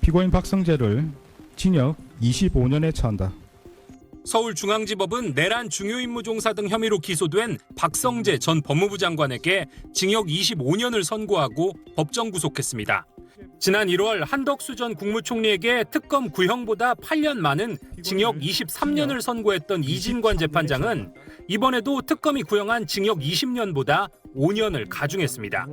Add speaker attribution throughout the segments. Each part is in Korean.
Speaker 1: 피고인 박성재를 징역 25년에 처한다.
Speaker 2: 서울중앙지법은 내란 중요임무 종사 등 혐의로 기소된 박성재 전 법무부 장관에게 징역 25년을 선고하고 법정 구속했습니다. 지난 1월 한덕수 전 국무총리에게 특검 구형보다 8년 많은 징역 23년을 선고했던 이진관 재판장은 이번에도 특검이 구형한 징역 20년보다 5년을 가중했습니다.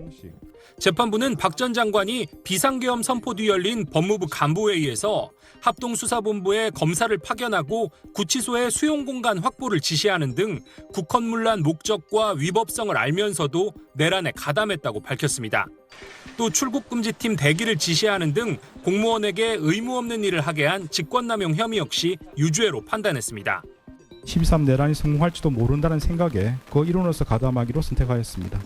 Speaker 2: 재판부는 박 전 장관이 비상계엄 선포 뒤 열린 법무부 간부회의에서 합동수사본부에 검사를 파견하고 구치소의 수용공간 확보를 지시하는 등 국헌문란 목적과 위법성을 알면서도 내란에 가담했다고 밝혔습니다. 또 출국금지팀 대기를 지시하는 등 공무원에게 의무 없는 일을 하게 한 직권남용 혐의 역시 유죄로 판단했습니다.
Speaker 1: 12.3 내란이 성공할지도 모른다는 생각에 그 일원으로서 가담하기로 선택하였습니다.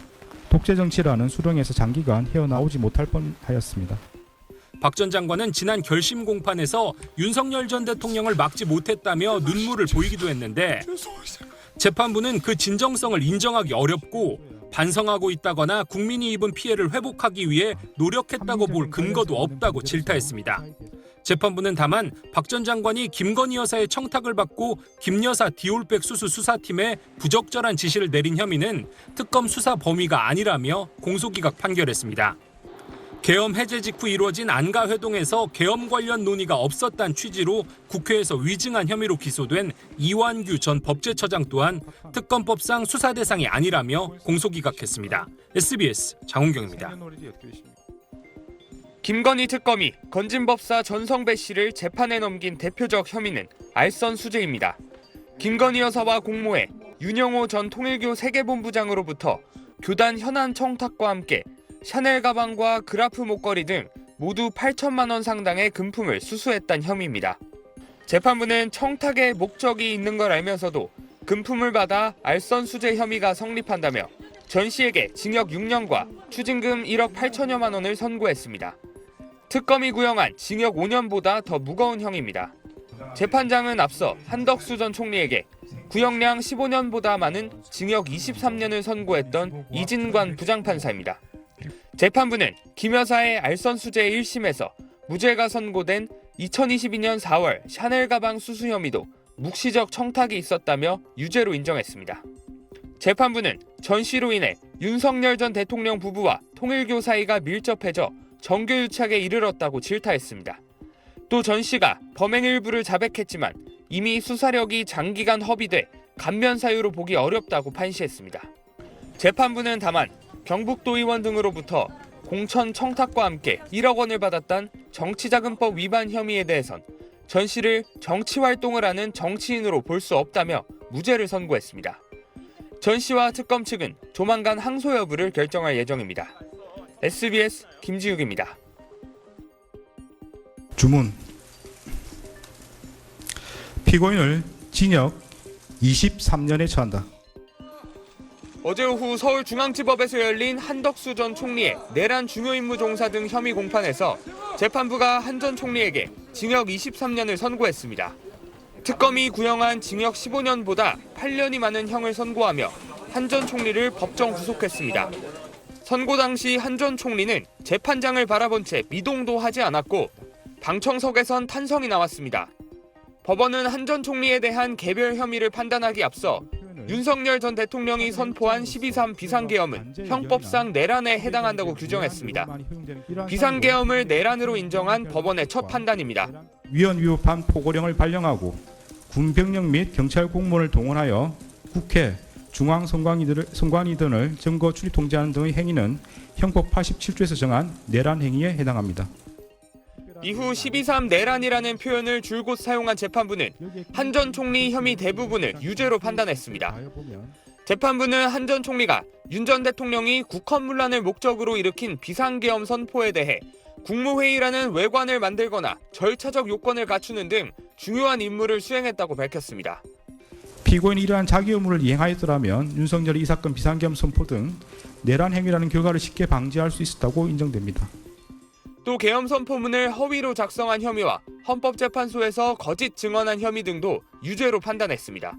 Speaker 1: 독재 정치라는 수렁에서 장기간 헤어나오지 못할 뻔하였습니다.
Speaker 2: 박 전 장관은 지난 결심 공판에서 윤석열 전 대통령을 막지 못했다며 눈물을 보이기도 했는데 재판부는 그 진정성을 인정하기 어렵고 반성하고 있다거나 국민이 입은 피해를 회복하기 위해 노력했다고 볼 근거도 없다고 질타했습니다. 재판부는 다만 박 전 장관이 김건희 여사의 청탁을 받고 김 여사 디올백 수수 수사팀에 부적절한 지시를 내린 혐의는 특검 수사 범위가 아니라며 공소기각 판결했습니다. 계엄 해제 직후 이루어진 안가 회동에서 계엄 관련 논의가 없었다는 취지로 국회에서 위증한 혐의로 기소된 이완규 전 법제처장 또한 특검법상 수사 대상이 아니라며 공소기각했습니다. SBS 장훈경입니다.
Speaker 3: 김건희 특검이 건진법사 전성배 씨를 재판에 넘긴 대표적 혐의는 알선 수재입니다. 김건희 여사와 공모해 윤영호 전 통일교 세계본부장으로부터 교단 현안 청탁과 함께 샤넬 가방과 그라프 목걸이 등 모두 8천만 원 상당의 금품을 수수했다는 혐의입니다. 재판부는 청탁의 목적이 있는 걸 알면서도 금품을 받아 알선 수재 혐의가 성립한다며 전 씨에게 징역 6년과 추징금 1억 8천여만 원을 선고했습니다. 특검이 구형한 징역 5년보다 더 무거운 형입니다. 재판장은 앞서 한덕수 전 총리에게 구형량 15년보다 많은 징역 23년을 선고했던 이진관 부장판사입니다. 재판부는 김 여사의 알선 수재 1심에서 무죄가 선고된 2022년 4월 샤넬 가방 수수 혐의도 묵시적 청탁이 있었다며 유죄로 인정했습니다. 재판부는 전 씨로 인해 윤석열 전 대통령 부부와 통일교 사이가 밀접해져 정교유착에 이르렀다고 질타했습니다. 또 전 씨가 범행 일부를 자백했지만 이미 수사력이 장기간 허비돼 감면 사유로 보기 어렵다고 판시했습니다. 재판부는 다만 경북도 의원 등으로부터 공천 청탁과 함께 1억 원을 받았던 정치자금법 위반 혐의에 대해선 전 씨를 정치활동을 하는 정치인으로 볼 수 없다며 무죄를 선고했습니다. 전 씨와 특검 측은 조만간 항소 여부를 결정할 예정입니다. SBS 김지욱입니다.
Speaker 1: 주문. 피고인을 징역 23년에 처한다.
Speaker 3: 어제 오후 서울중앙지법에서 열린 한덕수 전 총리의 내란 중요임무 종사 등 혐의 공판에서 재판부가 한 전 총리에게 징역 23년을 선고했습니다. 특검이 구형한 징역 15년보다 8년이 많은 형을 선고하며 한 전 총리를 법정 구속했습니다. 선고 당시 한 전 총리는 재판장을 바라본 채 미동도 하지 않았고 방청석에선 탄성이 나왔습니다. 법원은 한 전 총리에 대한 개별 혐의를 판단하기 앞서 윤석열 전 대통령이 선포한 12.3 비상계엄은 형법상 내란에 해당한다고 규정했습니다. 비상계엄을 내란으로 인정한 법원의 첫 판단입니다.
Speaker 1: 위헌 위법한 포고령을 발령하고 군병력 및 경찰 공무원을 동원하여 국회, 중앙선관위 등을 증거 출입 통제하는 등의 행위는 형법 87조에서 정한 내란 행위에 해당합니다.
Speaker 3: 이후 12.3 내란이라는 표현을 줄곧 사용한 재판부는 한 전 총리 혐의 대부분을 유죄로 판단했습니다. 재판부는 한 전 총리가 윤 전 대통령이 국헌문란을 목적으로 일으킨 비상계엄 선포에 대해 국무회의라는 외관을 만들거나 절차적 요건을 갖추는 등 중요한 임무를 수행했다고 밝혔습니다.
Speaker 1: 피고인이 이러한 자기 의무를 이행하였더라면 윤석열이 이 사건 비상계엄 선포 등 내란 행위라는 결과를 쉽게 방지할 수 있었다고 인정됩니다.
Speaker 3: 또 계엄 선포문을 허위로 작성한 혐의와 헌법재판소에서 거짓 증언한 혐의 등도 유죄로 판단했습니다.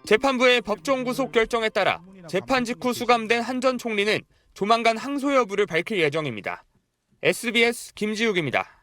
Speaker 3: 재판부의 법정 구속 결정에 따라 재판 직후 수감된 한 전 총리는 조만간 항소 여부를 밝힐 예정입니다. SBS 김지욱입니다.